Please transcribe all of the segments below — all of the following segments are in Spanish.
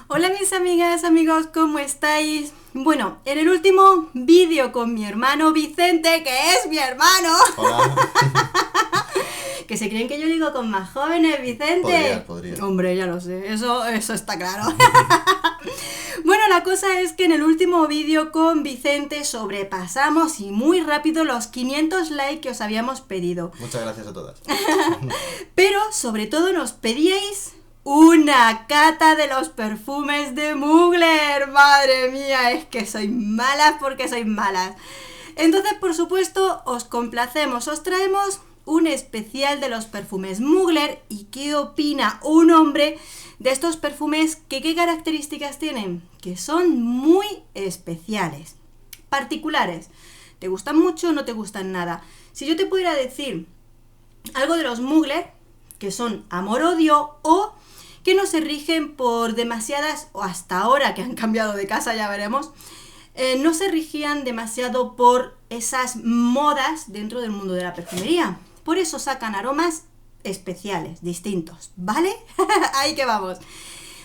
Hola mis amigas, amigos, ¿cómo estáis? Bueno, en el último vídeo con mi hermano Vicente, que es mi hermano, Hola. que se creen que yo digo con más jóvenes, Vicente. Podría. Hombre, ya lo sé, eso está claro. Bueno, la cosa es que en el último vídeo con Vicente sobrepasamos y muy rápido los 500 likes que os habíamos pedido. Muchas gracias a todas. Pero sobre todo nos pedíais una cata de los perfumes de Mugler. Madre mía, es que sois malas porque sois malas. Entonces, por supuesto, os complacemos, os traemos un especial de los perfumes Mugler. ¿Y qué opina un hombre de estos perfumes? ¿Qué características tienen? Que son muy especiales, particulares. ¿Te gustan mucho o no te gustan nada? Si yo te pudiera decir algo de los Mugler, que son amor-odio o que no se rigen por demasiadas, o hasta ahora que han cambiado de casa, ya veremos, no se rigían demasiado por esas modas dentro del mundo de la perfumería. Por eso sacan aromas especiales, distintos, ¿vale? Ahí que vamos.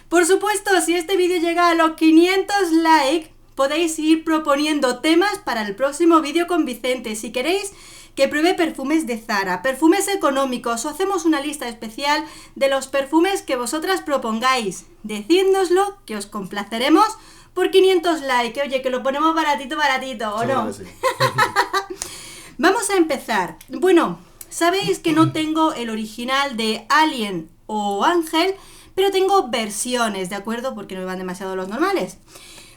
Por supuesto, si este vídeo llega a los 500 likes, podéis ir proponiendo temas para el próximo vídeo con Vicente. Si queréis que pruebe perfumes de Zara, perfumes económicos, o hacemos una lista especial de los perfumes que vosotras propongáis. Decídnoslo, que os complaceremos por 500 likes. Oye, que lo ponemos baratito, ¿o Seguro no? que sí. Vamos a empezar. Bueno, sabéis que no tengo el original de Alien o Ángel, pero tengo versiones, ¿de acuerdo? Porque no me van demasiado los normales.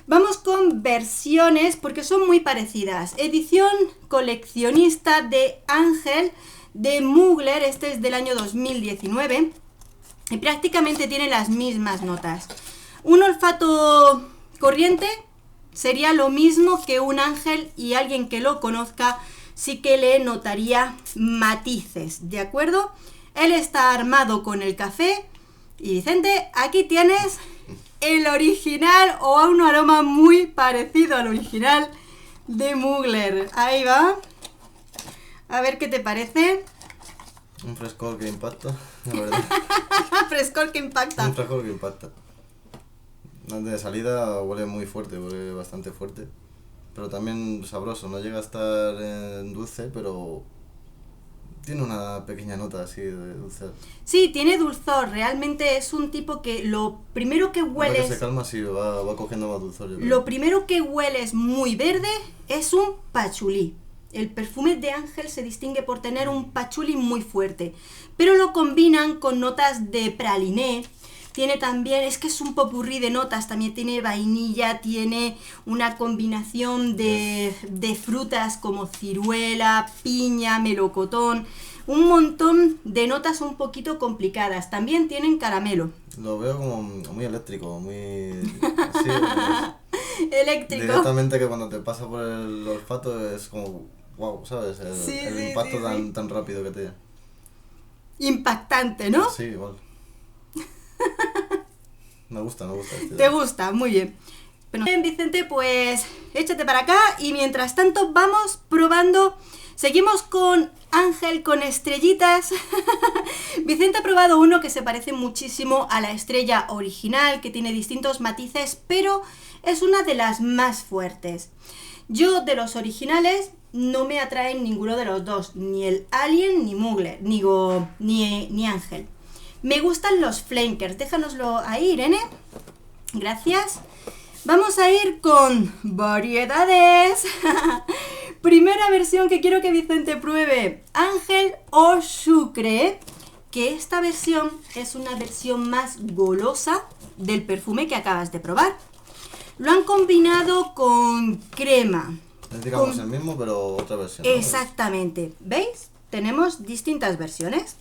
Vamos con versiones porque son muy parecidas. Edición coleccionista de Ángel de Mugler, este es del año 2019 y prácticamente tiene las mismas notas. Un olfato corriente sería lo mismo que un Ángel, y alguien que lo conozca sí que le notaría matices, ¿de acuerdo? Él está armado con el café y Vicente, aquí tienes el original o a un aroma muy parecido al original de Mugler. Ahí va. A ver qué te parece. Un frescor que impacta, la verdad. Frescor que impacta. Un frescor que impacta. De salida huele muy fuerte, huele bastante fuerte. Pero también sabroso, no llega a estar dulce, pero tiene una pequeña nota así de dulce. Sí, tiene dulzor. Realmente es un tipo que lo primero que Ahora que se hueles, calma, sí, va cogiendo más dulzor, yo creo. lo primero que hueles muy verde es un pachulí. El perfume de Ángel se distingue por tener un pachulí muy fuerte, pero lo combinan con notas de praliné. Tiene también, es que es un popurrí de notas, también tiene vainilla, tiene una combinación de frutas como ciruela, piña, melocotón, un montón de notas un poquito complicadas. También tienen caramelo. Lo veo como muy eléctrico, muy... Así, Eléctrico. directamente que cuando te pasa por el olfato es como... Wow, ¿sabes? El impacto tan rápido que te... Impactante, ¿no? Sí, igual. Me gusta este. ¿Te gusta? Muy bien. Bueno, bien, Vicente, pues échate para acá y mientras tanto vamos probando. Seguimos con Ángel con estrellitas. Vicente ha probado uno que se parece muchísimo a la estrella original, que tiene distintos matices, pero es una de las más fuertes. Yo de los originales no me atraen ninguno de los dos, ni el Alien ni Mugler, ni Ángel. Me gustan los flankers. Déjanoslo ahí, Irene. Gracias. Vamos a ir con variedades. Primera versión que quiero que Vicente pruebe. Ángel o Sucre. Que esta versión es una versión más golosa del perfume que acabas de probar. Lo han combinado con crema. Es digamos el mismo, pero otra versión, ¿no? Exactamente. ¿Veis? Tenemos distintas versiones.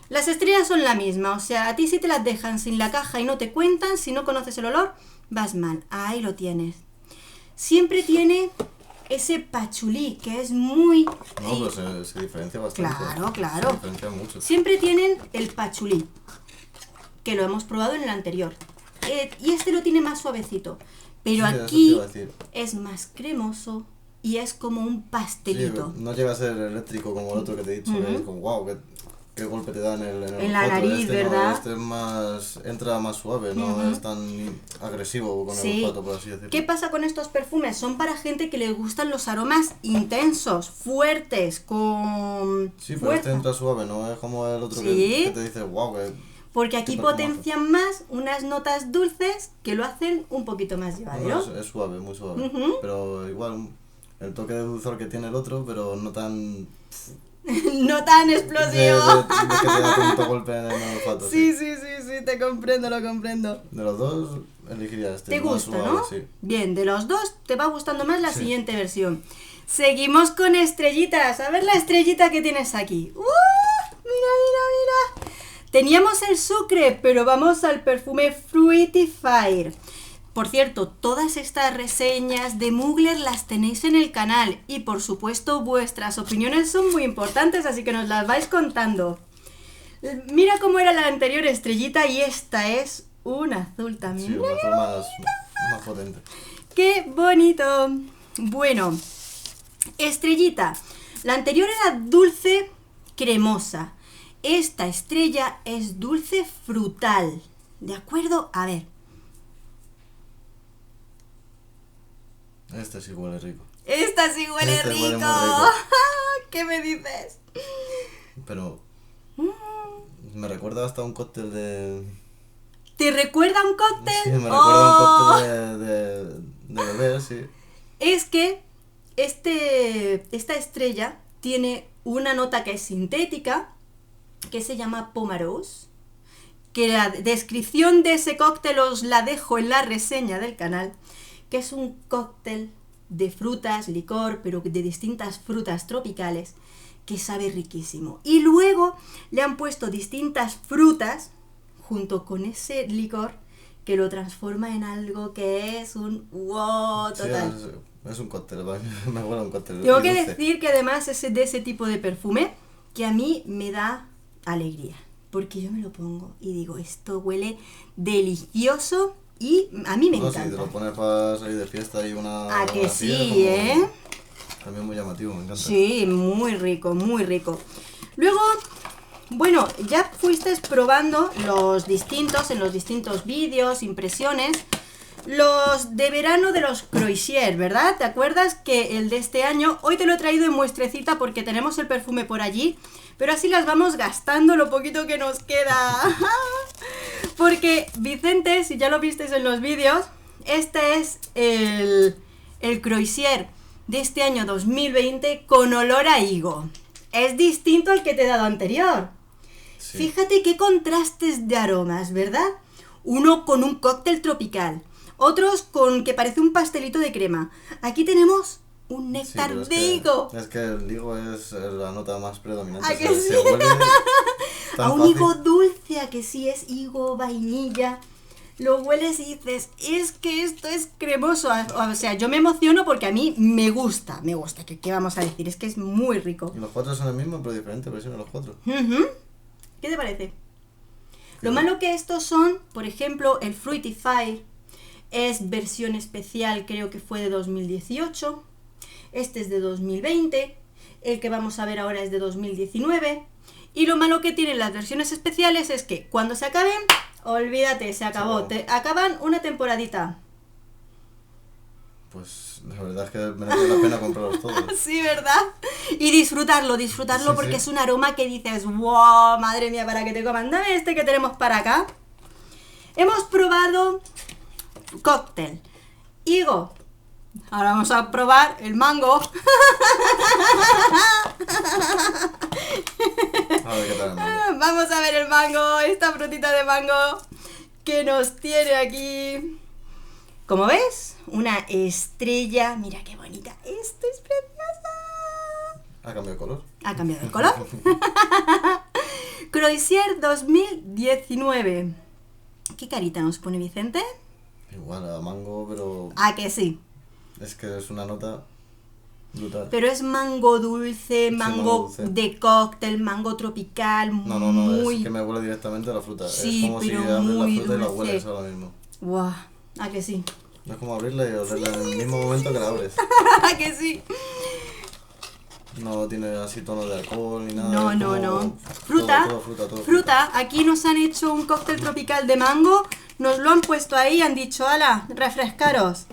Las estrellas son la misma, o sea, a ti si te las dejan sin la caja y no te cuentan, si no conoces el olor, vas mal. Ahí lo tienes. Siempre tiene ese pachulí, que es muy... No, pero se diferencia bastante. Claro. Se diferencia mucho. Siempre tienen el pachulí, que lo hemos probado en el anterior. Y este lo tiene más suavecito. Pero sí, aquí es más cremoso y es como un pastelito. Sí, no llega a ser eléctrico como el otro que te he dicho, que es como wow, que qué golpe te da en el En la olfato. nariz, Este ¿verdad? No, este es más, entra más suave, no es tan agresivo con Sí. el olfato, por así decirlo. ¿Qué pasa con estos perfumes? Son para gente que le gustan los aromas intensos, fuertes, con Sí, pero fuerza. este entra suave, no es como el otro Sí. que te dice, wow, que... Porque aquí qué perfumazo". potencian más unas notas dulces que lo hacen un poquito más No, llevadero. es suave, muy suave. Ujú. Pero igual, el toque de dulzor que tiene el otro, pero no tan... No tan de explosivo. que te da tanto golpe en el olfato. Sí, te comprendo, lo comprendo. De los dos, elegiría este. ¿Te más gusta, suave, no? Sí. Bien, de los dos te va gustando más la Sí. siguiente versión. Seguimos con estrellitas. A ver la estrellita que tienes aquí. Mira. Teníamos el sucre, pero vamos al perfume Fruity Fire. Por cierto, todas estas reseñas de Mugler las tenéis en el canal y por supuesto vuestras opiniones son muy importantes, así que nos las vais contando. Mira cómo era la anterior estrellita y esta es un azul también. Sí, un azul más potente. ¡Qué bonito! Bueno, estrellita. La anterior era dulce cremosa. Esta estrella es dulce frutal. ¿De acuerdo? A ver. Este sí huele rico. Esta sí huele Este rico. huele muy rico. ¿Qué me dices? Pero me recuerda hasta a un cóctel de... ¿Te recuerda a un cóctel? Sí, me recuerda a ¡Oh! un cóctel de beber, sí. Es que esta estrella tiene una nota que es sintética, que se llama Pomarose, que la descripción de ese cóctel os la dejo en la reseña del canal, que es un cóctel de frutas, licor, pero de distintas frutas tropicales, que sabe riquísimo. Y luego le han puesto distintas frutas junto con ese licor que lo transforma en algo que es un wow total. Sí, es un cóctel, me huele a un cóctel. Tengo y que dulce. decir que además es de ese tipo de perfume que a mí me da alegría, porque yo me lo pongo y digo, esto huele delicioso y a mí me No, sí, encanta. te lo pones para salir de fiesta y una... ¿A que una sí, tía, como- eh? También muy llamativo, me encanta. Sí, muy rico, muy rico. Luego, bueno, ya fuiste probando en los distintos vídeos, impresiones, los de verano de los Croisier, ¿verdad? ¿Te acuerdas que el de este año, hoy te lo he traído en muestrecita porque tenemos el perfume por allí, pero así las vamos gastando lo poquito que nos queda. Porque Vicente, si ya lo visteis en los vídeos, este es el Croisier de este año 2020 con olor a higo. Es distinto al que te he dado anterior. Sí. Fíjate qué contrastes de aromas, ¿verdad? Uno con un cóctel tropical, otros con que parece un pastelito de crema. Aquí tenemos un Sí, néctar pero es de que- higo. Es que el higo es la nota más predominante. ¿A que se, sí? se huele tan A un fácil. higo dulce, a que sí es higo, vainilla. Lo hueles y dices, es que esto es cremoso. O sea, yo me emociono porque a mí me gusta. ¿Qué vamos a decir? Es que es muy rico. Y los cuatro son el mismo, pero diferentes versiones los cuatro. Ujú. ¿Qué te parece? Lo malo que estos son, por ejemplo, el Fruity Fire es versión especial, creo que fue de 2018. Este es de 2020. El que vamos a ver ahora es de 2019. Y lo malo que tienen las versiones especiales es que cuando se acaben, olvídate, se acabó. acabó. Te acaban una temporadita. Pues la verdad es que merece la pena comprarlos todos. Sí, ¿verdad? Y disfrutarlo Sí, porque sí. es un aroma que dices, wow, madre mía, para que te coman. Dame este que tenemos para acá. Hemos probado cóctel, higo. Ahora vamos a probar el mango. A ver qué tal. ¿No? Vamos a ver el mango, esta frutita de mango que nos tiene aquí. Como ves, una estrella. Mira qué bonita. Esto es preciosa. ¿Ha cambiado de color? Ha cambiado el color. Croisier 2019. ¿Qué carita nos pone Vicente? Igual a mango, pero Ah, que sí. es que es una nota brutal. Pero es mango dulce, mango mango dulce. de cóctel, mango tropical, No, muy... es que me huele directamente a la fruta. Sí, es como si pero abres la muy fruta y la dulce. hueles ahora mismo. Guau, ¿a que sí? Es como abrirla y olerla en el mismo momento que la abres. ¿A que sí? No tiene así tono de alcohol ni nada. No, es no, como no. Fruta, todo fruta, todo fruta. Aquí nos han hecho un cóctel tropical de mango, nos lo han puesto ahí y han dicho, ala, refrescaros.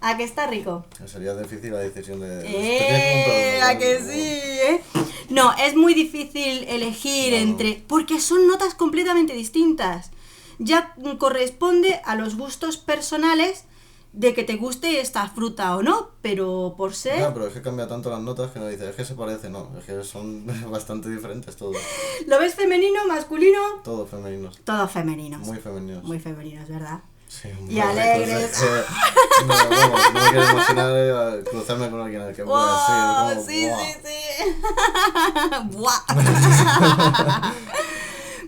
¿A que está rico? Sería difícil la decisión de... te tienes que comprar ¿A uno, que ¿no? sí? No, es muy difícil elegir No. entre... Porque son notas completamente distintas. Ya corresponde a los gustos personales de que te guste esta fruta o no, pero por ser... Ya, pero es que cambia tanto las notas que no dices, es que se parece, no, es que son bastante diferentes todos. ¿Lo ves femenino, masculino? Todos femeninos. Todos femeninos. Muy femeninos. Muy femeninos, ¿verdad? Sí, Y muy alegres. ricos, es que- no, vamos, no me quiero imaginar cruzarme con alguien al que ¡Wow! pueda así, es como, Sí, ¡buah! sí, sí. ¡Buah!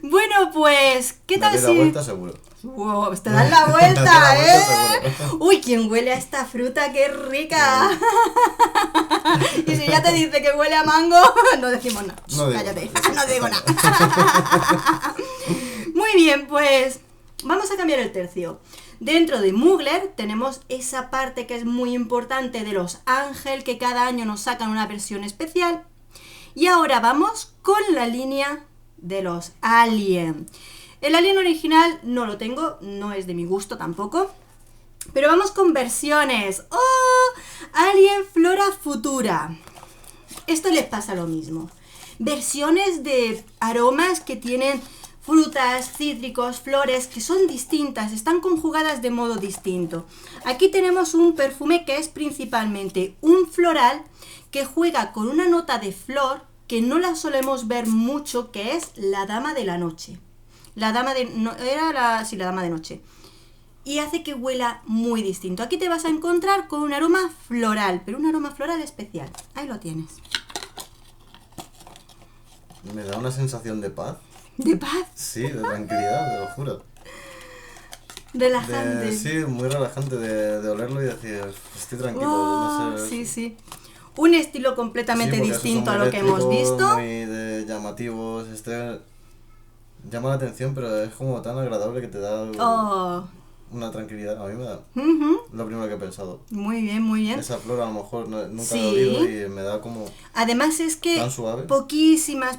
Bueno, pues, ¿qué Me tal doy la si...? vuelta seguro. Wow, te dan la Te vuelta, das la vuelta ¿eh? Uy, ¿quién huele a esta fruta? ¡Qué rica! Y si ya te dice que huele a mango, no decimos nada. No digo Cállate, nada. no digo nada. Muy bien, pues vamos a cambiar el tercio. Dentro de Mugler tenemos esa parte que es muy importante de los Ángel, que cada año nos sacan una versión especial. Y ahora vamos con la línea de los Alien. El Alien original no lo tengo, no es de mi gusto tampoco. Pero vamos con versiones. ¡Oh! Alien Flora Futura. Esto les pasa lo mismo. Versiones de aromas que tienen frutas, cítricos, flores, que son distintas, están conjugadas de modo distinto. Aquí tenemos un perfume que es principalmente un floral que juega con una nota de flor que no la solemos ver mucho, que es la dama de la noche. La dama de... No, sí, la dama de noche. Y hace que huela muy distinto. Aquí te vas a encontrar con un aroma floral, pero un aroma floral especial. Ahí lo tienes. Me da una sensación de paz. ¿De paz? Sí, de tranquilidad, te lo juro. Relajante. Sí, muy relajante de olerlo y decir, estoy tranquilo, Oh, no sé. sí, sí. Un estilo completamente Sí, porque esos distinto son a muy lo que hemos eléctricos, visto. muy llamativos, llama la atención, pero es como tan agradable que te da Oh. una tranquilidad. A mí me da Ujú. lo primero que he pensado. Muy bien, muy bien. Esa flor a lo mejor nunca Sí. la he oído y me da como Además es que tan suave. poquísimas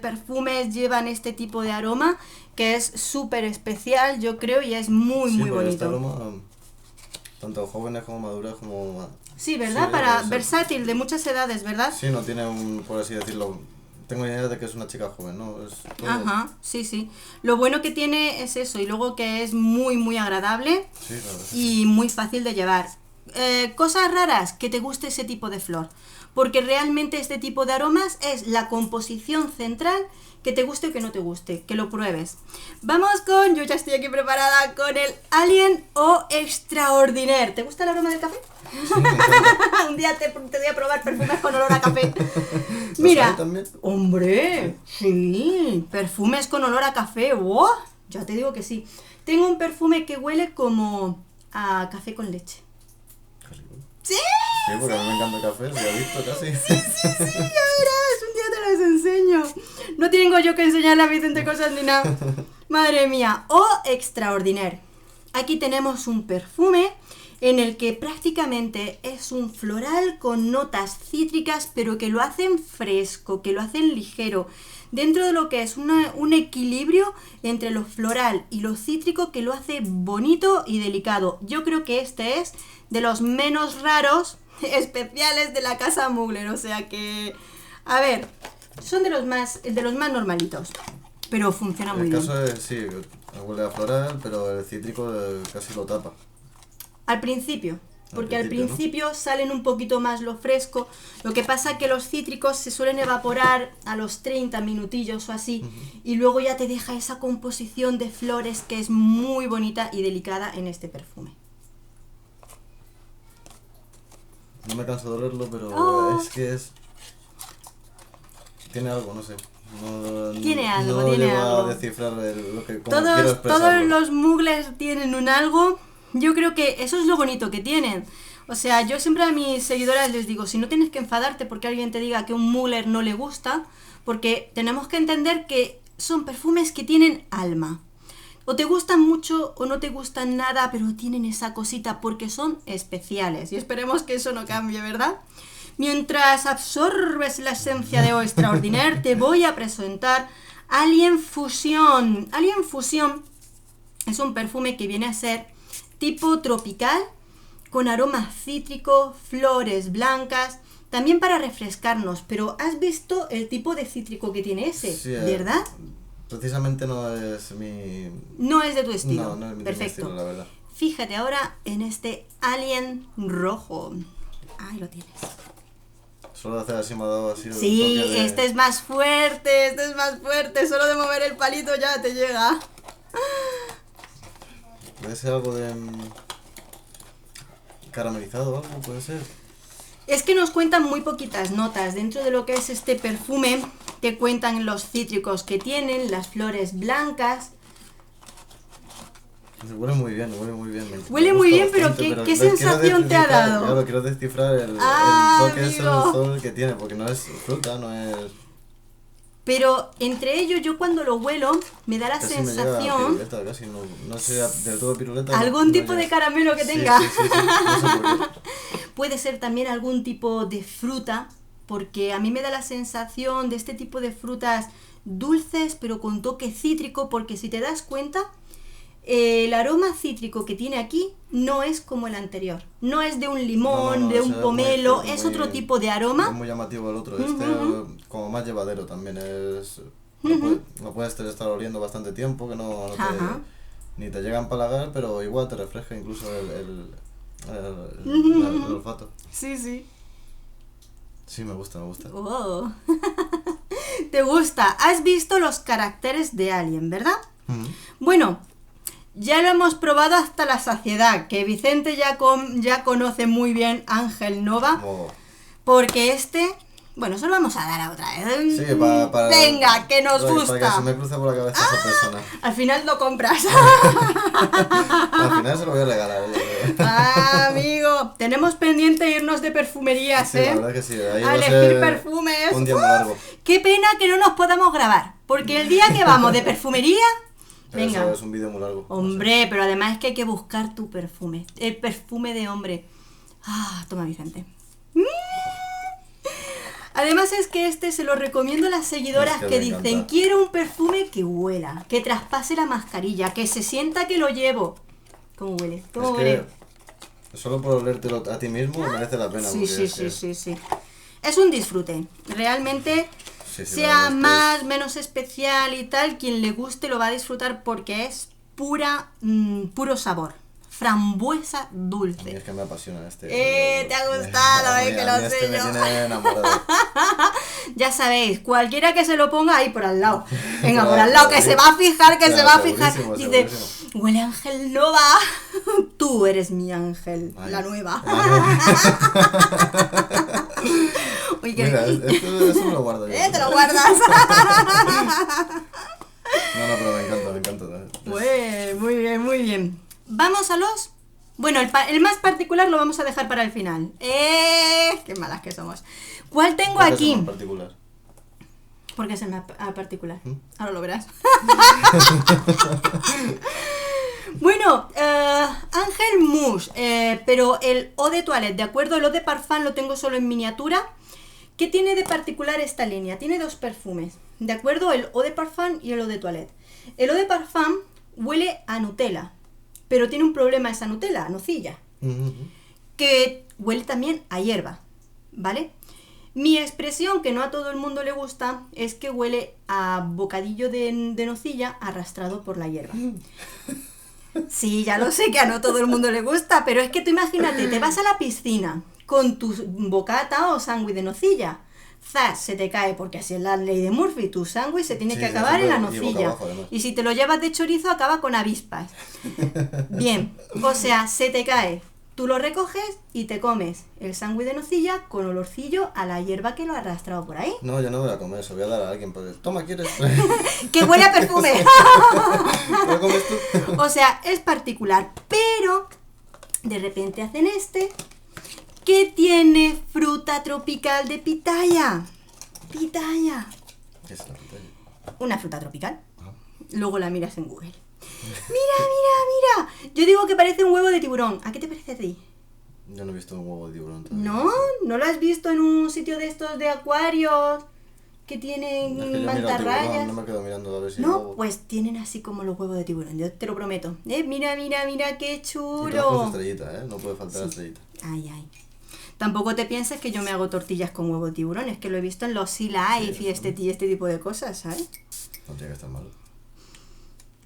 perfumes llevan este tipo de aroma, que es súper especial, yo creo, y es muy, Sí, muy porque bonito. este aroma, tanto jóvenes como maduras como... Sí, ¿verdad? Sí, Para debe ser. versátil, de muchas edades, ¿verdad? Sí, no tiene por así decirlo, tengo idea de que es una chica joven, ¿no? Es todo- Ajá, sí, sí. Lo bueno que tiene es eso, y luego que es muy, muy agradable Sí, la verdad. Sí. y muy fácil de llevar. Cosas raras, que te guste ese tipo de flor, porque realmente este tipo de aromas es la composición central, que te guste o que no te guste, que lo pruebes. Vamos con, yo ya estoy aquí preparada con el Alien o Extraordinaire. ¿Te gusta el aroma del café? Sí, me encanta. Un día te voy a probar perfumes con olor a café. ¿Los Mira, hay también? hombre, sí, perfumes con olor a café, ¡wow! Ya te digo que sí. Tengo un perfume que huele como a café con leche. Qué rico. ¡Sí! Sí, porque a mí me encanta el café, lo he visto casi. Sí, ya verás, un día te los enseño. No tengo yo que enseñarle a Vicente cosas ni nada. Madre mía, o Extraordinaire. Aquí tenemos un perfume en el que prácticamente es un floral con notas cítricas, pero que lo hacen fresco, que lo hacen ligero, dentro de lo que es un equilibrio entre lo floral y lo cítrico que lo hace bonito y delicado. Yo creo que este es de los menos raros especiales de la casa Mugler, o sea que, a ver, son de los más normalitos, pero funciona muy El bien. caso es, sí, huele a floral, pero el cítrico casi lo tapa. Al principio, porque al principio, ¿no? principio salen un poquito más lo fresco, lo que pasa que los cítricos se suelen evaporar a los 30 minutillos o así, y luego ya te deja esa composición de flores que es muy bonita y delicada en este perfume. No me canso de olerlo, pero Oh. es que es... Tiene algo, no sé. No, Tiene algo, no tiene llego algo. a descifrar lo que como quiero Todos expresarlo. los muggles tienen un algo. Yo creo que eso es lo bonito que tienen. O sea, yo siempre a mis seguidoras les digo, si no tienes que enfadarte porque alguien te diga que un mugler no le gusta, porque tenemos que entender que son perfumes que tienen alma. O te gustan mucho o no te gustan nada, pero tienen esa cosita porque son especiales. Y esperemos que eso no cambie, ¿verdad? Mientras absorbes la esencia de O Extraordinaire, te voy a presentar Alien Fusion. Alien Fusion es un perfume que viene a ser tipo tropical, con aromas cítricos, flores blancas, también para refrescarnos. Pero ¿has visto el tipo de cítrico que tiene ese? Sí, ¿Verdad? Precisamente no es mi... No es de tu estilo. No, no es mi Perfecto. estilo, la verdad. Fíjate ahora en este Alien rojo. Ahí lo tienes. Solo hacer así me ha dado así Sí, un toque de... este es más fuerte, solo de mover el palito ya te llega. Puede ser algo de... caramelizado o algo, puede ser. Es que nos cuentan muy poquitas notas. Dentro de lo que es este perfume, te cuentan los cítricos que tienen, las flores blancas. Huele muy bien, huele muy bien. Huele Me muy gusta bien, pero bastante, ¿qué lo quiero sensación te ha descifrar, dado? Claro, quiero descifrar el toque ese amigo. sol que tiene, porque no es fruta, no es... Pero entre ellos, yo cuando lo huelo, me da la Casi me llega a sensación... piruleta, casi no sé del todo piruleta. Algún no tipo de llega. caramelo que Sí, tenga. sí, no sé por qué. Puede ser también algún tipo de fruta, porque a mí me da la sensación de este tipo de frutas dulces, pero con toque cítrico, porque si te das cuenta, el aroma cítrico que tiene aquí no es como el anterior. No es de un limón, de ese un es pomelo, muy- es muy- otro tipo de Es aroma. muy llamativo el otro, Ujú. como más llevadero también, es... Ujú. Lo puedes estar oliendo bastante tiempo, que no Ajá. ni te llega a empalagar, pero igual te refresca incluso el olfato. Sí, sí. Sí, me gusta, me gusta. Oh. ¿Te gusta? Has visto los caracteres de Alien, ¿verdad? Ujú. Bueno, ya lo hemos probado hasta la saciedad, que Vicente ya conoce muy bien Ángel Nova, Como- porque bueno, se lo vamos a dar a otra vez. Sí, para... Venga, que nos para gusta. que se me cruce por la cabeza esa persona. Al final lo compras. Al final se lo voy a regalar. Ah, amigo, tenemos pendiente irnos de perfumerías, Sí, la verdad que sí. Ahí va A a elegir ser perfumes. un día muy largo. Qué pena que no nos podamos grabar, porque el día que vamos de perfumería, venga. Eso es un vídeo muy largo. Hombre, pero además es que hay que buscar tu perfume. El perfume de hombre. Ah, toma, Vicente. Además es que se lo recomiendo a las seguidoras Es que que me dicen, encanta. quiero un perfume que huela, que traspase la mascarilla, que se sienta que lo llevo. ¿Cómo huele? ¿Cómo Es huele? que solo por olértelo a ti mismo merece la pena. Sí, porque sí, es que- sí, sí, sí. Es un disfrute. Realmente, Sí, sí, la sea verdad es que más, menos especial y tal, quien le guste lo va a disfrutar porque es puro sabor. Frambuesa A mí dulce. es que me apasiona este. Te ha gustado, a mí- que a lo mí sé me yo. tiene enamorado. Ya sabéis, cualquiera que se lo ponga ahí por al lado. Venga, por Claro, al lado, que claro, se va a fijar, que claro, se va a fijar. segurísimo, Dice, segurísimo. huele a Ángel Nova. Tú eres mi ángel, Ay. la nueva. Uy, Mira, eso me lo guardo yo. Te lo guardas. No, pero me encanta. Muy bien, muy bien. Vamos a los... Bueno, el más particular lo vamos a dejar para el final. Qué malas que somos. ¿Cuál tengo ¿Por qué es aquí? en particular? Porque es el más particular. ¿Mm? Ahora lo verás. Bueno, Ángel Mousse, pero el Eau de Toilette, ¿de acuerdo? El Eau de Parfum lo tengo solo en miniatura. ¿Qué tiene de particular esta línea? Tiene dos perfumes, ¿de acuerdo? El Eau de Parfum y el Eau de Toilette. El Eau de Parfum huele a Nutella, pero tiene un problema esa Nutella, nocilla, que huele también a hierba, ¿vale? Mi expresión, que no a todo el mundo le gusta, es que huele a bocadillo de nocilla arrastrado por la hierba. Sí, ya lo sé que a no todo el mundo le gusta, pero es que tú imagínate, te vas a la piscina con tu bocata o sándwich de nocilla. ¡Zas! Se te cae, porque así es la ley de Murphy. Tu sándwich se tiene Sí, que sí, acabar en la y boca nocilla. abajo, además. Y si te lo llevas de chorizo, acaba con avispas. Bien, o sea, se te cae. Tú lo recoges y te comes el sándwich de nocilla con olorcillo a la hierba que lo ha arrastrado por ahí. No, yo no voy a comer eso, voy a dar a alguien. Porque... Toma, ¿quieres? ¡Que huele a perfume! ¿Lo comes tú? O sea, es particular, pero de repente hacen que tiene fruta tropical de pitaya. Pitaya. ¿Qué es la pitaya? Una fruta tropical. Ah. Luego la miras en Google. Mira. Yo digo que parece un huevo de tiburón. ¿A qué te parece a ti? Yo no he visto un huevo de tiburón todavía. ¿No? ¿No lo has visto en un sitio de estos de acuarios que tienen Es que yo miro al tiburón, mantarrayas? no me quedo mirando a ver si el No, huevo... pues tienen así como los huevos de tiburón, yo te lo prometo. Mira, mira, mira, qué Y todas con su chulo. estrellita, ¿eh? No puede faltar la Sí. estrellita. Ay, ay. Tampoco te pienses que yo me hago tortillas con huevo de tiburón, es que lo he visto en los Sea Life Sí, y este tipo de cosas, ¿sabes? No tiene que estar malo.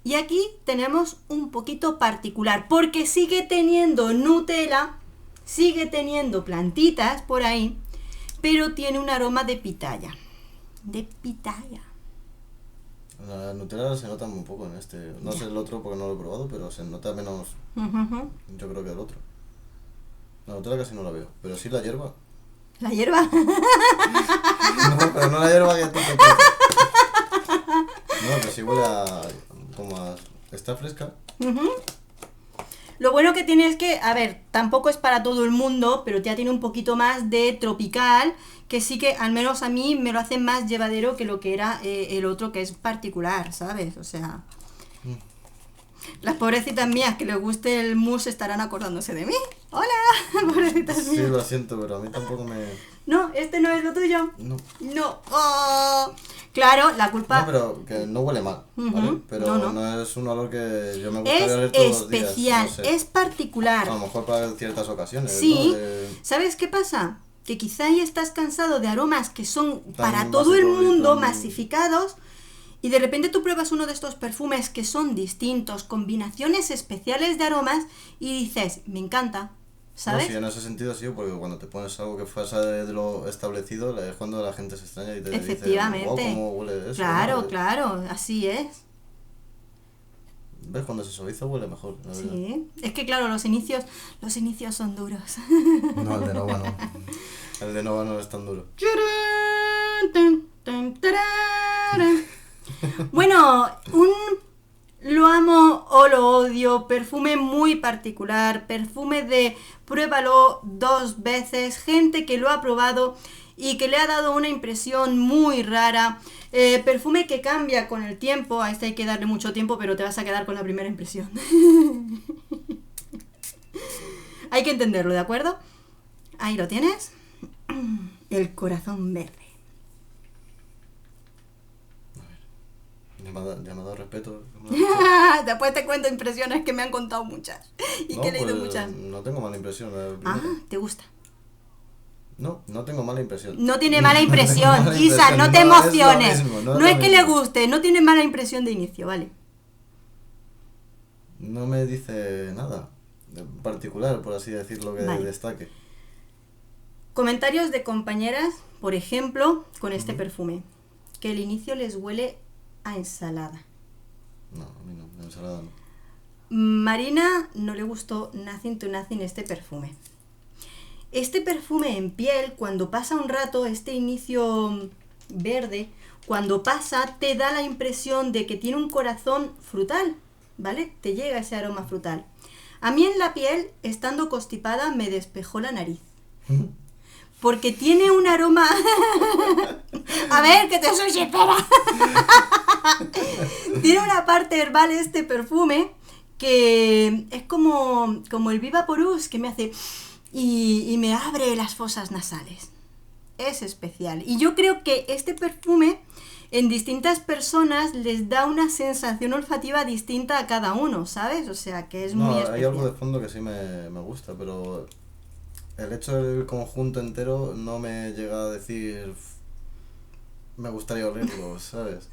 Y aquí tenemos un poquito particular, porque sigue teniendo Nutella, sigue teniendo plantitas por ahí, pero tiene un aroma de pitaya. De pitaya. La Nutella se nota muy poco en este. No sé el otro porque no lo he probado, pero se nota menos, Ujujú. yo creo que el otro. La Nutella casi no la veo, pero sí la hierba. ¿La hierba? No, pero no la hierba que tú te encuentras. No, pero sí huele a... como a... Está fresca. Ujú. Lo bueno que tiene es que, a ver, tampoco es para todo el mundo, pero ya tiene un poquito más de tropical, que sí que al menos a mí me lo hace más llevadero que lo que era el otro, que es particular, ¿sabes? O sea, las pobrecitas mías que les guste el mousse estarán acordándose de mí. Hola, pobrecitas Sí, mías. lo siento, pero a mí tampoco me... No, este no es lo tuyo. No. No. Oh. Claro, la culpa No, pero que no huele mal, ¿vale? Ujú, Pero no. no es un olor que yo me gustaría es oler todos los días. especial, No sé. es particular. A lo mejor para ciertas ocasiones, Sí, ¿no? ¿sabes qué pasa? Que quizá ya estás cansado de aromas que son Tan para todo el básicos y mundo, tan- masificados, y de repente tú pruebas uno de estos perfumes que son distintos, combinaciones especiales de aromas, y dices, me encanta, ¿sabes? No, sí, en ese sentido sí, porque cuando te pones algo que pasa de lo establecido, es cuando la gente se extraña y te Efectivamente. dice, wow, ¿cómo huele eso? Claro, ¿no? claro, así es. ¿Ves? Cuando se suaviza huele mejor, la verdad. Sí, es que claro, los inicios son duros. No, el de Nova no. El de Nova no es tan duro. Bueno, un lo amo o lo odio, perfume muy particular, perfume de pruébalo 2 veces, gente que lo ha probado y que le ha dado una impresión muy rara, perfume que cambia con el tiempo, a este hay que darle mucho tiempo, pero te vas a quedar con la primera impresión. Hay que entenderlo, ¿de acuerdo? Ahí lo tienes. El corazón verde. Ya me ha dado respeto. Después te cuento impresiones que me han contado muchas y No, que he leído pues, muchas. no tengo mala impresión. Ah, ¿te gusta? No, no tengo mala impresión. No tiene mala impresión, Mala Isa, impresión, no te es lo emociones. mismo, No lo es que le mismo. guste, no tiene mala impresión de inicio, ¿vale? No me dice nada en particular, por así decirlo, que Vale. destaque. Comentarios de compañeras, por ejemplo, con este perfume. Que el inicio les huele a ensalada. No, a mí no, la ensalada no. Marina no le gustó Nothing to Nothing este perfume. Este perfume en piel, cuando pasa un rato, este inicio verde, cuando pasa te da la impresión de que tiene un corazón frutal, ¿vale? Te llega ese aroma frutal. A mí en la piel, estando constipada, me despejó la nariz. Porque tiene un aroma... A ver, que te soy sincera. Tiene una parte herbal este perfume que es como el Vivaporus que me hace... Y me abre las fosas nasales. Es especial. Y yo creo que este perfume en distintas personas les da una sensación olfativa distinta a cada uno, ¿sabes? O sea, que es No, muy hay especial. algo de fondo que sí me gusta, pero el hecho del conjunto entero no me llega a decir me gustaría olerlo, ¿sabes?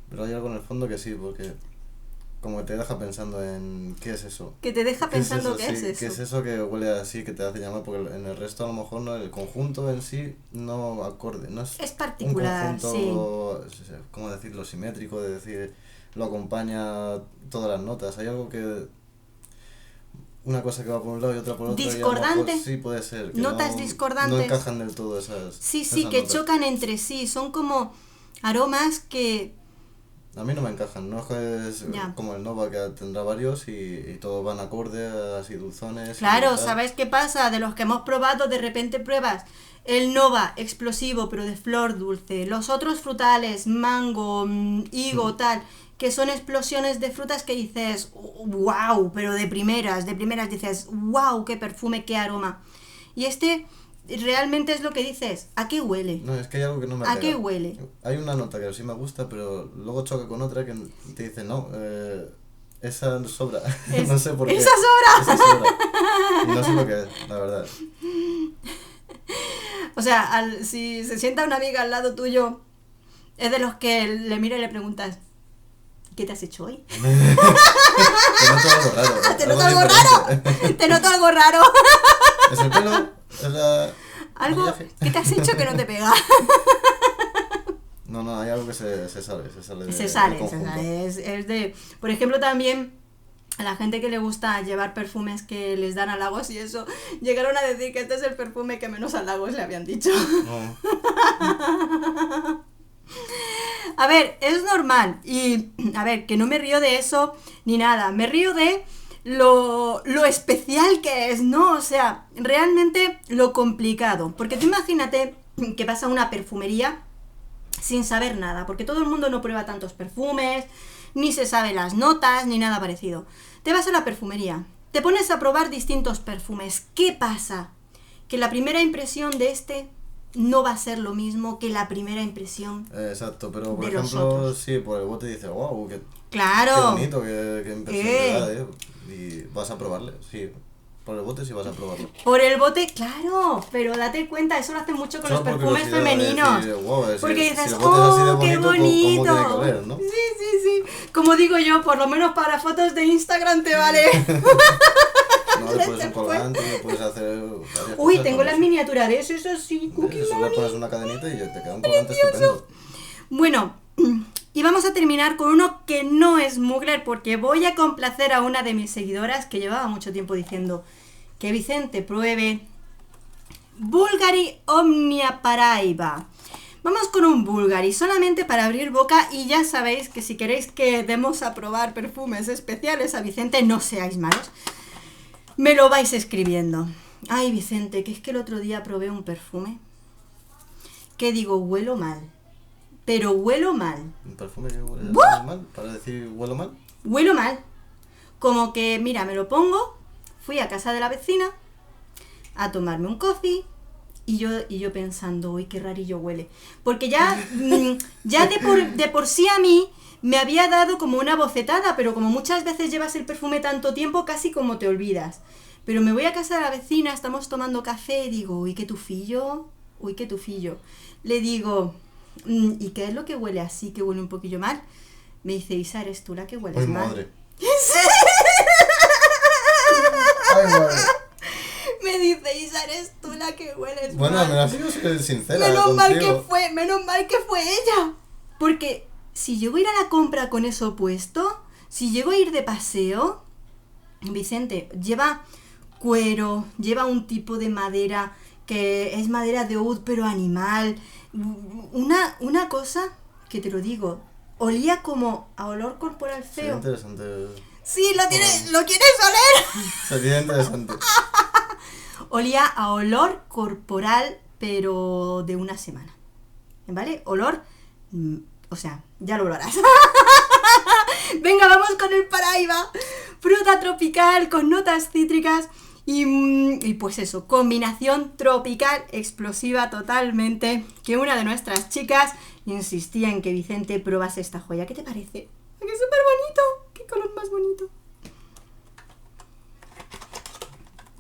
Pero hay algo en el fondo que sí, porque como que te deja pensando en qué es eso. Que te deja pensando qué es Sí, eso. ¿qué es eso que huele así, que te hace llamar? Porque en el resto a lo mejor no, el conjunto en sí no acorde, no es Es particular, un conjunto, ¿cómo decirlo? Simétrico, de decir, lo acompaña todas las notas. Hay algo que... Una cosa que va por un lado y otra por otro. Discordante. Y a lo mejor sí puede ser. Que Notas no, discordantes. No encajan del todo esas. Sí, sí, esas que notas. chocan entre sí. Son como aromas que... A mí no me encajan, no es Ya. como el Nova que tendrá varios y todos van acorde, así dulzones. Claro, y tal. ¿sabes qué pasa? De los que hemos probado, de repente pruebas el Nova explosivo, pero de flor dulce. Los otros frutales, mango, higo, tal, que son explosiones de frutas que dices, wow, pero de primeras dices, wow, qué perfume, qué aroma. Y este realmente es lo que dices, ¿a qué huele? No, es que hay algo que no me ¿A pega. qué huele? Hay una nota que sí me gusta, pero luego choca con otra que te dice, no, esa sobra. No sé por qué. ¡Esa sobra! Esa sobra. Y no sé lo que es, la verdad. O sea, si se sienta una amiga al lado tuyo, es de los que le mira y le preguntas, ¿qué te has hecho hoy? Te noto algo raro. ¿Te noto algo raro? ¿Te noto algo raro? ¿Es el pelo? ¿Es la... ¿Algo maquillaje? que te has hecho que no te pega? No, hay algo que se sale de, Se sale, del se conjunto. sale. Es de... Por ejemplo, también a la gente que le gusta llevar perfumes que les dan halagos y eso, llegaron a decir que este es el perfume que menos halagos le habían dicho. No. A ver, es normal. Y, a ver, que no me río de eso ni nada. Me río de lo especial que es, ¿no? O sea, realmente lo complicado. Porque tú imagínate que vas a una perfumería sin saber nada. Porque todo el mundo no prueba tantos perfumes, ni se sabe las notas, ni nada parecido. Te vas a la perfumería, te pones a probar distintos perfumes. ¿Qué pasa? Que la primera impresión de este no va a ser lo mismo que la primera impresión. Exacto, pero por de los ejemplo, otros. sí, por el bote dices, wow, qué ¡Claro! bonito, qué impresión te da, y vas a probarle, sí. Por el bote sí vas a probarlo. Por el bote, claro, pero date cuenta, eso lo hacen mucho con Solo los por perfumes curiosidad, femeninos. decir, wow, Porque dices, si el bote es así de ¡oh, qué bonito, bonito! ¿cómo tiene que oler, no? Sí. Como digo yo, por lo menos para fotos de Instagram te vale. No, le pones un colgante, le puedes hacer varias Uy, cosas tengo con las eso. miniaturas, eso sí, cookie Eso le money. pones una cadenita y te queda un colgante estupendo. Bueno, y vamos a terminar con uno que no es Mugler porque voy a complacer a una de mis seguidoras que llevaba mucho tiempo diciendo que Vicente pruebe Bulgari Omnia Paraiba. Vamos con un Bulgari solamente para abrir boca y ya sabéis que si queréis que demos a probar perfumes especiales a Vicente, no seáis malos. Me lo vais escribiendo. Ay, Vicente, que es que el otro día probé un perfume que digo, huelo mal. Pero huelo mal. Un perfume que huele ¿What? mal, para decir huelo mal. Huelo mal. Como que, mira, me lo pongo, fui a casa de la vecina a tomarme un coffee y yo pensando, uy, qué rarillo huele. Porque ya, ya de por sí a mí me había dado como una bofetada, pero como muchas veces llevas el perfume tanto tiempo, casi como te olvidas. Pero me voy a casa de la vecina, estamos tomando café y digo, uy, qué tufillo, uy, qué tufillo. Le digo, ¿y qué es lo que huele así, que huele un poquillo mal? Me dice, Isa, ¿eres tú la que hueles Ay, mal? madre. Ay, madre. Me dice, Isa, ¿eres tú la que hueles Bueno, mal? me has sido sincera Menos mal que contigo. fue ella. Porque si llego a ir a la compra con eso puesto, si llego a ir de paseo, Vicente lleva cuero, lleva un tipo de madera que es madera de oud pero animal. Una cosa que te lo digo, olía como a olor corporal Sería feo. interesante. Sí, ¿lo quieres oler? Sería interesante. Olía a olor corporal, pero de una semana. ¿Vale? Olor, o sea, ya lo olorás. Venga, vamos con el Paraiba. Fruta tropical con notas cítricas y pues eso, combinación tropical explosiva totalmente. Que una de nuestras chicas insistía en que Vicente probase esta joya. ¿Qué te parece? Que es súper bonito. ¿Qué color más bonito?